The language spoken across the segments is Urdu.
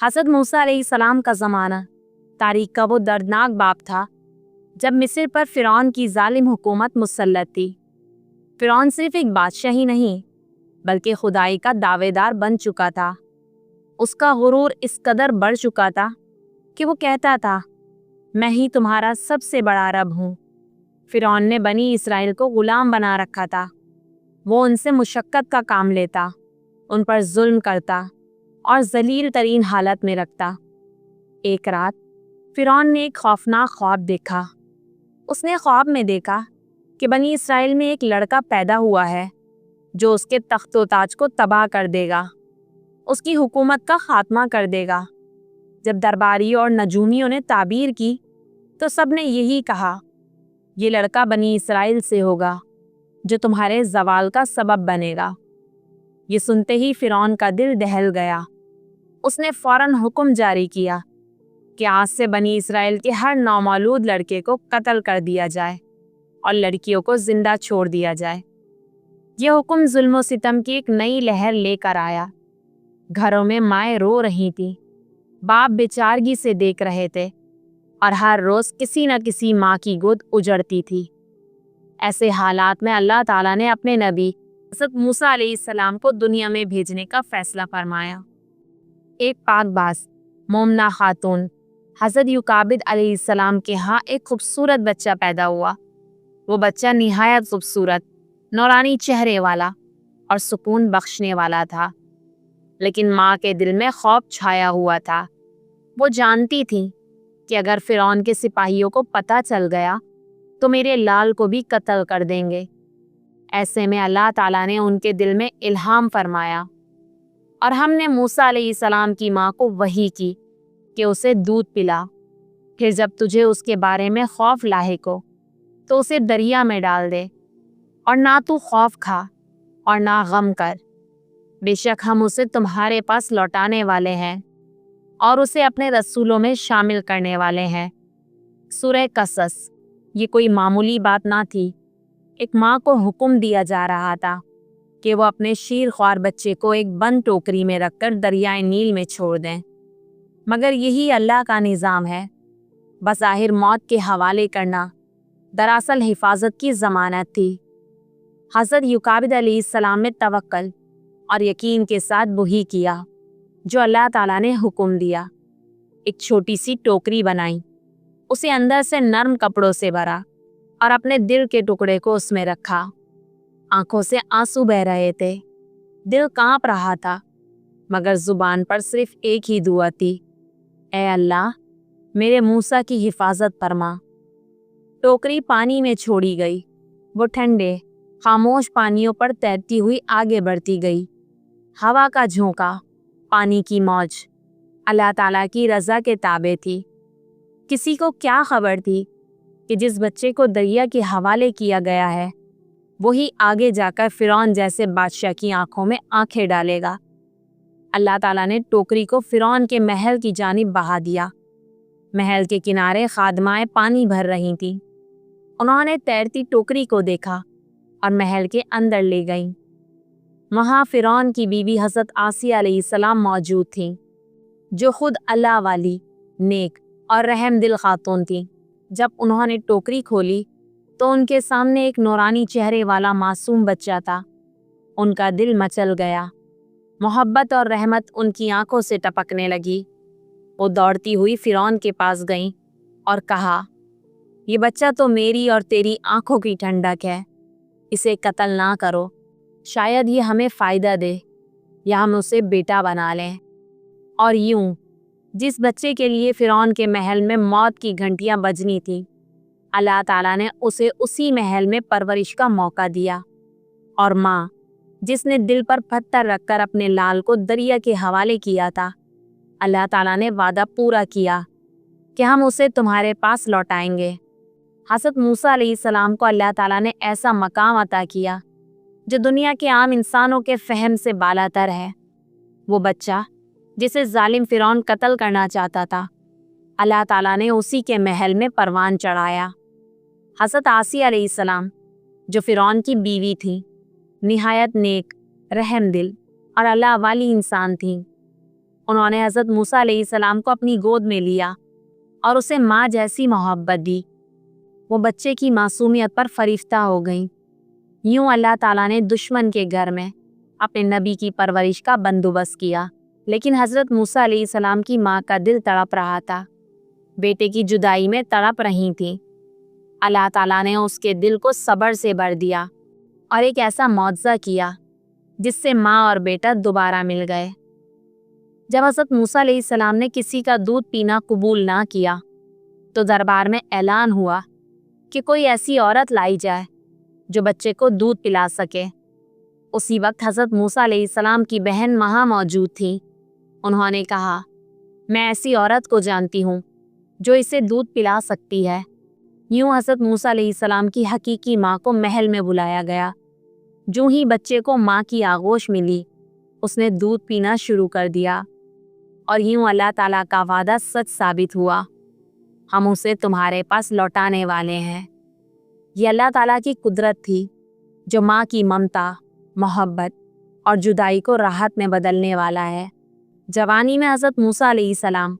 حضرت موسیٰ علیہ السلام کا زمانہ تاریخ کا وہ دردناک باب تھا جب مصر پر فرعون کی ظالم حکومت مسلط تھی۔ فرعون صرف ایک بادشاہ ہی نہیں بلکہ خدائی کا دعوے دار بن چکا تھا۔ اس کا غرور اس قدر بڑھ چکا تھا کہ وہ کہتا تھا، میں ہی تمہارا سب سے بڑا رب ہوں۔ فرعون نے بنی اسرائیل کو غلام بنا رکھا تھا۔ وہ ان سے مشقت کا کام لیتا، ان پر ظلم کرتا اور ذلیل ترین حالت میں رکھتا۔ ایک رات فرعون نے ایک خوفناک خواب دیکھا۔ اس نے خواب میں دیکھا کہ بنی اسرائیل میں ایک لڑکا پیدا ہوا ہے جو اس کے تخت و تاج کو تباہ کر دے گا، اس کی حکومت کا خاتمہ کر دے گا۔ جب درباریوں اور نجومیوں نے تعبیر کی تو سب نے یہی کہا، یہ لڑکا بنی اسرائیل سے ہوگا جو تمہارے زوال کا سبب بنے گا۔ یہ سنتے ہی فرعون کا دل دہل گیا۔ اس نے فوراً حکم جاری کیا کہ آج سے بنی اسرائیل کے ہر نومولود لڑکے کو قتل کر دیا جائے اور لڑکیوں کو زندہ چھوڑ دیا جائے۔ یہ حکم ظلم و ستم کی ایک نئی لہر لے کر آیا۔ گھروں میں مائیں رو رہی تھیں، باپ بےچارگی سے دیکھ رہے تھے اور ہر روز کسی نہ کسی ماں کی گود اجڑتی تھی۔ ایسے حالات میں اللہ تعالیٰ نے اپنے نبی حضرت موسیٰ علیہ السلام کو دنیا میں بھیجنے کا فیصلہ فرمایا۔ ایک پاک باز مومنہ خاتون حضرت یوکابد علیہ السلام کے ہاں ایک خوبصورت بچہ پیدا ہوا۔ وہ بچہ نہایت خوبصورت، نورانی چہرے والا اور سکون بخشنے والا تھا، لیکن ماں کے دل میں خوف چھایا ہوا تھا۔ وہ جانتی تھی کہ اگر فرعون کے سپاہیوں کو پتہ چل گیا تو میرے لال کو بھی قتل کر دیں گے۔ ایسے میں اللہ تعالیٰ نے ان کے دل میں الہام فرمایا اور ہم نے موسیٰ علیہ السلام کی ماں کو وحی کی کہ اسے دودھ پلا، پھر جب تجھے اس کے بارے میں خوف لاحق ہو تو اسے دریا میں ڈال دے، اور نہ تو خوف کھا اور نہ غم کر، بے شک ہم اسے تمہارے پاس لوٹانے والے ہیں اور اسے اپنے رسولوں میں شامل کرنے والے ہیں۔ سورہ قصص۔ یہ کوئی معمولی بات نہ تھی۔ ایک ماں کو حکم دیا جا رہا تھا کہ وہ اپنے شیر خوار بچے کو ایک بند ٹوکری میں رکھ کر دریائے نیل میں چھوڑ دیں، مگر یہی اللہ کا نظام ہے۔ بظاہر موت کے حوالے کرنا دراصل حفاظت کی ضمانت تھی۔ حضرت یوکابد علیہ السلام نے توکل اور یقین کے ساتھ وہی کیا جو اللہ تعالیٰ نے حکم دیا۔ ایک چھوٹی سی ٹوکری بنائی، اسے اندر سے نرم کپڑوں سے بھرا اور اپنے دل کے ٹکڑے کو اس میں رکھا۔ آنکھوں سے آنسو بہہ رہے تھے، دل کانپ رہا تھا، مگر زبان پر صرف ایک ہی دعا تھی، اے اللہ میرے موسیٰ کی حفاظت فرما۔ ٹوکری پانی میں چھوڑی گئی، وہ ٹھنڈے خاموش پانیوں پر تیرتی ہوئی آگے بڑھتی گئی۔ ہوا کا جھونکا، پانی کی موج اللہ تعالیٰ کی رضا کے تابع تھی۔ کسی کو کیا خبر تھی کہ جس بچے کو دریا کے حوالے کیا گیا ہے وہی آگے جا کر فرعون جیسے بادشاہ کی آنکھوں میں آنکھیں ڈالے گا۔ اللہ تعالیٰ نے ٹوکری کو فرعون کے محل کی جانب بہا دیا۔ محل کے کنارے خادمائیں پانی بھر رہی تھیں۔ انہوں نے تیرتی ٹوکری کو دیکھا اور محل کے اندر لے گئیں۔ وہاں فرعون کی بیوی حضرت آسیہ علیہ السلام موجود تھیں، جو خود اللہ والی، نیک اور رحم دل خاتون تھیں۔ جب انہوں نے ٹوکری کھولی تو ان کے سامنے ایک نورانی چہرے والا معصوم بچہ تھا۔ ان کا دل مچل گیا، محبت اور رحمت ان کی آنکھوں سے ٹپکنے لگی۔ وہ دوڑتی ہوئی فرعون کے پاس گئیں اور کہا، یہ بچہ تو میری اور تیری آنکھوں کی ٹھنڈک ہے، اسے قتل نہ کرو، شاید یہ ہمیں فائدہ دے یا ہم اسے بیٹا بنا لیں۔ اور یوں جس بچے کے لیے فرعون کے محل میں موت کی گھنٹیاں بجنی تھیں، اللہ تعالیٰ نے اسے اسی محل میں پرورش کا موقع دیا۔ اور ماں جس نے دل پر پتھر رکھ کر اپنے لال کو دریا کے حوالے کیا تھا، اللہ تعالیٰ نے وعدہ پورا کیا کہ ہم اسے تمہارے پاس لوٹائیں گے۔ حضرت موسیٰ علیہ السلام کو اللہ تعالیٰ نے ایسا مقام عطا کیا جو دنیا کے عام انسانوں کے فہم سے بالاتر ہے۔ وہ بچہ جسے ظالم فرعون قتل کرنا چاہتا تھا، اللہ تعالیٰ نے اسی کے محل میں پروان چڑھایا۔ حضرت آسیہ علیہ السلام جو فرعون کی بیوی تھیں، نہایت نیک، رحم دل اور اللہ والی انسان تھیں۔ انہوں نے حضرت موسیٰ علیہ السلام کو اپنی گود میں لیا اور اسے ماں جیسی محبت دی۔ وہ بچے کی معصومیت پر فریفتہ ہو گئیں۔ یوں اللہ تعالیٰ نے دشمن کے گھر میں اپنے نبی کی پرورش کا بندوبست کیا، لیکن حضرت موسیٰ علیہ السلام کی ماں کا دل تڑپ رہا تھا، بیٹے کی جدائی میں تڑپ رہی تھیں۔ اللہ تعالیٰ نے اس کے دل کو صبر سے بھر دیا اور ایک ایسا معجزہ کیا جس سے ماں اور بیٹا دوبارہ مل گئے۔ جب حضرت موسیٰ علیہ السلام نے کسی کا دودھ پینا قبول نہ کیا تو دربار میں اعلان ہوا کہ کوئی ایسی عورت لائی جائے جو بچے کو دودھ پلا سکے۔ اسی وقت حضرت موسیٰ علیہ السلام کی بہن وہاں موجود تھی۔ انہوں نے کہا، میں ایسی عورت کو جانتی ہوں جو اسے دودھ پلا سکتی ہے۔ یوں حضرت موسیٰ علیہ السلام کی حقیقی ماں کو محل میں بلایا گیا۔ جو ہی بچے کو ماں کی آغوش ملی، اس نے دودھ پینا شروع کر دیا، اور یوں اللہ تعالیٰ کا وعدہ سچ ثابت ہوا، ہم اسے تمہارے پاس لوٹانے والے ہیں۔ یہ اللہ تعالیٰ کی قدرت تھی جو ماں کی ممتا، محبت اور جدائی کو راحت میں بدلنے والا ہے۔ جوانی میں حضرت موسیٰ علیہ السلام،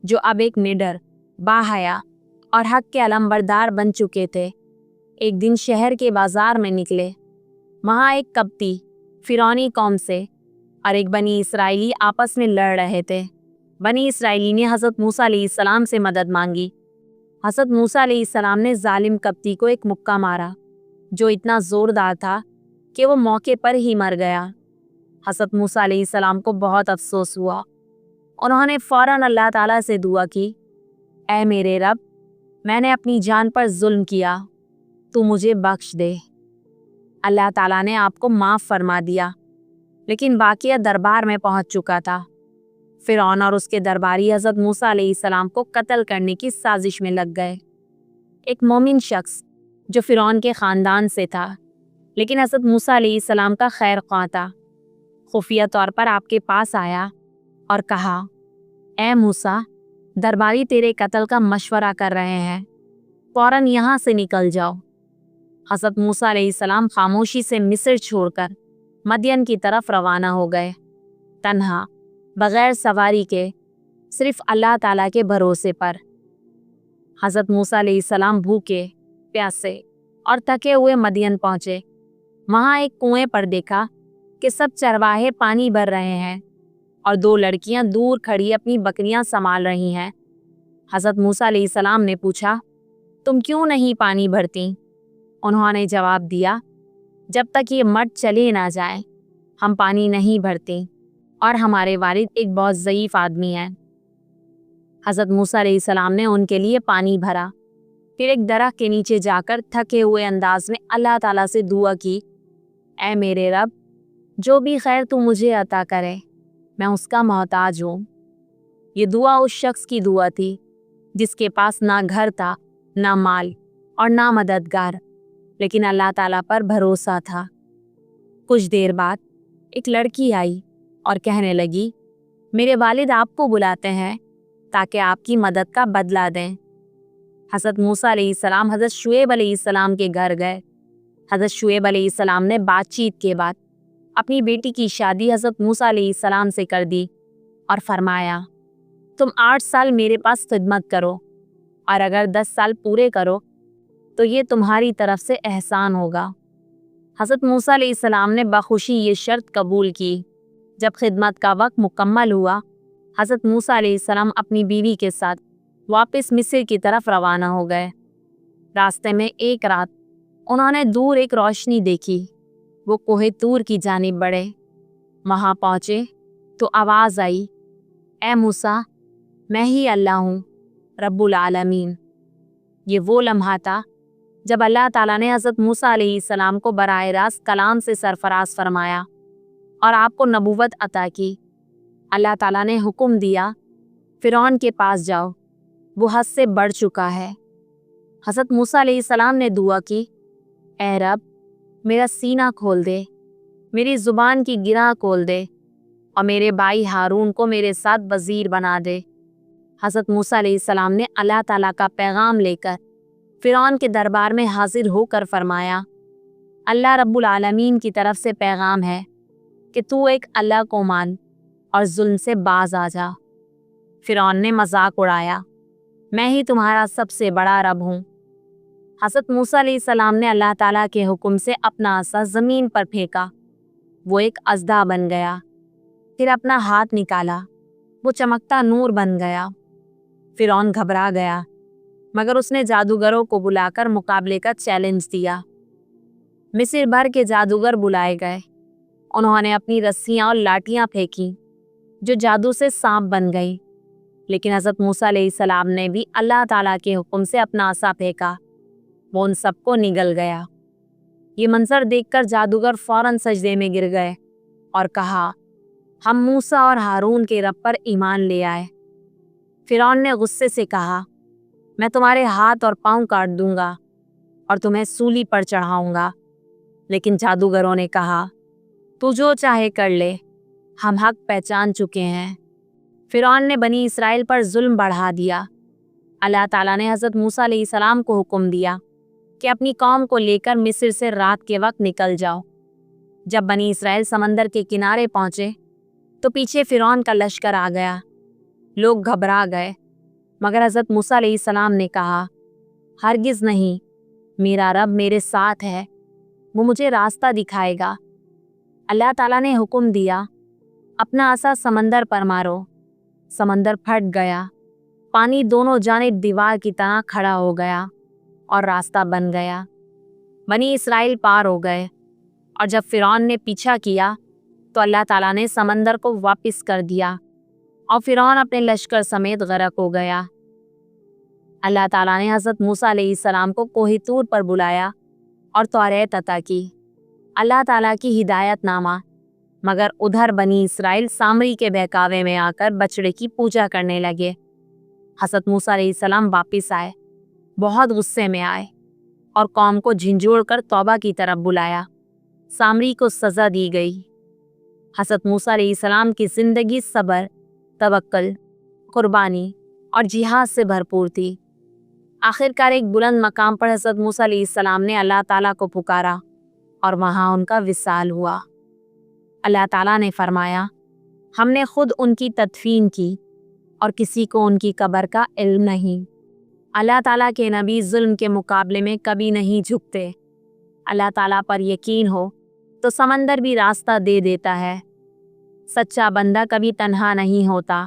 جو اب ایک نڈر، باحیا اور حق کے علمبردار بن چکے تھے، ایک دن شہر کے بازار میں نکلے۔ وہاں ایک قبطی فرعونی قوم سے اور ایک بنی اسرائیلی آپس میں لڑ رہے تھے۔ بنی اسرائیلی نے حضرت موسیٰ علیہ السلام سے مدد مانگی۔ حضرت موسیٰ علیہ السلام نے ظالم قبطی کو ایک مکہ مارا جو اتنا زوردار تھا کہ وہ موقع پر ہی مر گیا۔ حضرت موسیٰ علیہ السلام کو بہت افسوس ہوا۔ انہوں نے فوراً اللہ تعالیٰ سے دعا کی، اے میرے رب، میں نے اپنی جان پر ظلم کیا، تو مجھے بخش دے۔ اللہ تعالیٰ نے آپ کو معاف فرما دیا، لیکن واقعہ دربار میں پہنچ چکا تھا۔ فرعون اور اس کے درباری حضرت موسیٰ علیہ السلام کو قتل کرنے کی سازش میں لگ گئے۔ ایک مومن شخص جو فرعون کے خاندان سے تھا لیکن حضرت موسیٰ علیہ السلام کا خیر خواہ تھا، خفیہ طور پر آپ کے پاس آیا اور کہا، اے موسیٰ، درباری تیرے قتل کا مشورہ کر رہے ہیں، فوراً یہاں سے نکل جاؤ۔ حضرت موسیٰ علیہ السلام خاموشی سے مصر چھوڑ کر مدین کی طرف روانہ ہو گئے، تنہا، بغیر سواری کے، صرف اللہ تعالیٰ کے بھروسے پر۔ حضرت موسیٰ علیہ السلام بھوکے، پیاسے اور تھکے ہوئے مدین پہنچے۔ وہاں ایک کنویں پر دیکھا کہ سب چرواہے پانی بھر رہے ہیں اور دو لڑکیاں دور کھڑی اپنی بکریاں سنبھال رہی ہیں۔ حضرت موسیٰ علیہ السلام نے پوچھا، تم کیوں نہیں پانی بھرتی؟ انہوں نے جواب دیا، جب تک یہ مرد چلے نہ جائیں ہم پانی نہیں بھرتے، اور ہمارے والد ایک بہت ضعیف آدمی ہیں۔ حضرت موسیٰ علیہ السلام نے ان کے لیے پانی بھرا، پھر ایک درخت کے نیچے جا کر تھکے ہوئے انداز میں اللہ تعالیٰ سے دعا کی، اے میرے رب، جو بھی خیر تو مجھے عطا کرے، میں اس کا محتاج ہوں۔ یہ دعا اس شخص کی دعا تھی جس کے پاس نہ گھر تھا، نہ مال اور نہ مددگار، لیکن اللہ تعالیٰ پر بھروسہ تھا۔ کچھ دیر بعد ایک لڑکی آئی اور کہنے لگی، میرے والد آپ کو بلاتے ہیں تاکہ آپ کی مدد کا بدلہ دیں۔ حضرت موسیٰ علیہ السلام حضرت شعیب علیہ السلام کے گھر گئے۔ حضرت شعیب علیہ السلام نے بات چیت کے بعد اپنی بیٹی کی شادی حضرت موسیٰ علیہ السلام سے کر دی اور فرمایا، تم 8 سال میرے پاس خدمت کرو، اور اگر 10 سال پورے کرو تو یہ تمہاری طرف سے احسان ہوگا۔ حضرت موسیٰ علیہ السلام نے بخوشی یہ شرط قبول کی۔ جب خدمت کا وقت مکمل ہوا، حضرت موسیٰ علیہ السلام اپنی بیوی کے ساتھ واپس مصر کی طرف روانہ ہو گئے۔ راستے میں ایک رات انہوں نے دور ایک روشنی دیکھی۔ وہ کوہ طور کی جانب بڑھے۔ وہاں پہنچے تو آواز آئی، اے موسیٰ، میں ہی اللہ ہوں، رب العالمین۔ یہ وہ لمحہ تھا جب اللہ تعالیٰ نے حضرت موسیٰ علیہ السلام کو براہ راست کلام سے سرفراز فرمایا اور آپ کو نبوت عطا کی۔ اللہ تعالیٰ نے حکم دیا، فرعون کے پاس جاؤ، وہ حد سے بڑھ چکا ہے۔ حضرت موسیٰ علیہ السلام نے دعا کی، اے رب، میرا سینہ کھول دے، میری زبان کی گرہ کھول دے، اور میرے بھائی ہارون کو میرے ساتھ وزیر بنا دے۔ حضرت موسیٰ علیہ السلام نے اللہ تعالیٰ کا پیغام لے کر فرعون کے دربار میں حاضر ہو کر فرمایا، اللہ رب العالمین کی طرف سے پیغام ہے کہ تو ایک اللہ کو مان اور ظلم سے باز آ جا۔ فرعون نے مذاق اڑایا، میں ہی تمہارا سب سے بڑا رب ہوں۔ حضرت موسیٰ علیہ السلام نے اللہ تعالیٰ کے حکم سے اپنا عصا زمین پر پھینکا، وہ ایک اژدہا بن گیا۔ پھر اپنا ہاتھ نکالا، وہ چمکتا نور بن گیا۔ فرعون گھبرا گیا، مگر اس نے جادوگروں کو بلا کر مقابلے کا چیلنج دیا۔ مصر بھر کے جادوگر بلائے گئے، انہوں نے اپنی رسیاں اور لاٹیاں پھینکی جو جادو سے سانپ بن گئی، لیکن حضرت موسیٰ علیہ السلام نے بھی اللہ تعالیٰ کے حکم سے اپنا عصا پھینکا، وہ ان سب کو نگل گیا۔ یہ منظر دیکھ کر جادوگر فوراً سجدے میں گر گئے اور کہا، ہم موسیٰ اور ہارون کے رب پر ایمان لے آئے۔ فرعون نے غصے سے کہا، میں تمہارے ہاتھ اور پاؤں کاٹ دوں گا اور تمہیں سولی پر چڑھاؤں گا۔ لیکن جادوگروں نے کہا، تو جو چاہے کر لے، ہم حق پہچان چکے ہیں۔ فرعون نے بنی اسرائیل پر ظلم بڑھا دیا۔ اللہ تعالیٰ نے حضرت موسیٰ علیہ السلام کو حکم دیا کہ اپنی قوم کو لے کر مصر سے رات کے وقت نکل جاؤ۔ جب بنی اسرائیل سمندر کے کنارے پہنچے تو پیچھے فرعون کا لشکر آ گیا۔ لوگ گھبرا گئے، مگر حضرت موسیٰ علیہ السلام نے کہا، ہرگز نہیں، میرا رب میرے ساتھ ہے، وہ مجھے راستہ دکھائے گا۔ اللہ تعالیٰ نے حکم دیا، اپنا عصا سمندر پر مارو۔ سمندر پھٹ گیا، پانی دونوں جانب دیوار کی طرح کھڑا ہو گیا اور راستہ بن گیا۔ بنی اسرائیل پار ہو گئے، اور جب فرعون نے پیچھا کیا تو اللہ تعالیٰ نے سمندر کو واپس کر دیا اور فرعون اپنے لشکر سمیت غرق ہو گیا۔ اللہ تعالیٰ نے حضرت موسیٰ علیہ السلام کو کوہ طور پر بلایا اور توریت عطا کی، اللہ تعالیٰ کی ہدایت نامہ، مگر ادھر بنی اسرائیل سامری کے بہکاوے میں آ کر بچڑے کی پوجا کرنے لگے۔ حضرت موسیٰ علیہ السلام واپس آئے، بہت غصے میں آئے اور قوم کو جھنجھوڑ کر توبہ کی طرف بلایا۔ سامری کو سزا دی گئی۔ حضرت موسیٰ علیہ السلام کی زندگی صبر، توکل، قربانی اور جہاد سے بھرپور تھی۔ آخرکار ایک بلند مقام پر حضرت موسیٰ علیہ السلام نے اللہ تعالیٰ کو پکارا اور وہاں ان کا وصال ہوا۔ اللہ تعالیٰ نے فرمایا، ہم نے خود ان کی تدفین کی اور کسی کو ان کی قبر کا علم نہیں۔ اللہ تعالیٰ کے نبی ظلم کے مقابلے میں کبھی نہیں جھکتے۔ اللہ تعالیٰ پر یقین ہو تو سمندر بھی راستہ دے دیتا ہے۔ سچا بندہ کبھی تنہا نہیں ہوتا،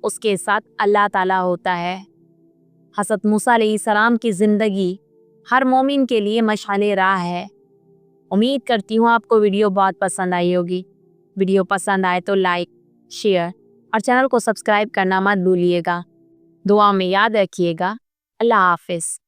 اس کے ساتھ اللہ تعالیٰ ہوتا ہے۔ حضرت موسیٰ علیہ السلام کی زندگی ہر مومن کے لیے مشعل راہ ہے۔ امید کرتی ہوں آپ کو ویڈیو بہت پسند آئی ہوگی۔ ویڈیو پسند آئے تو لائک، شیئر اور چینل کو سبسکرائب کرنا مت بھولیے گا۔ دعا میں یاد رکھیے گا۔ اللہ حافظ۔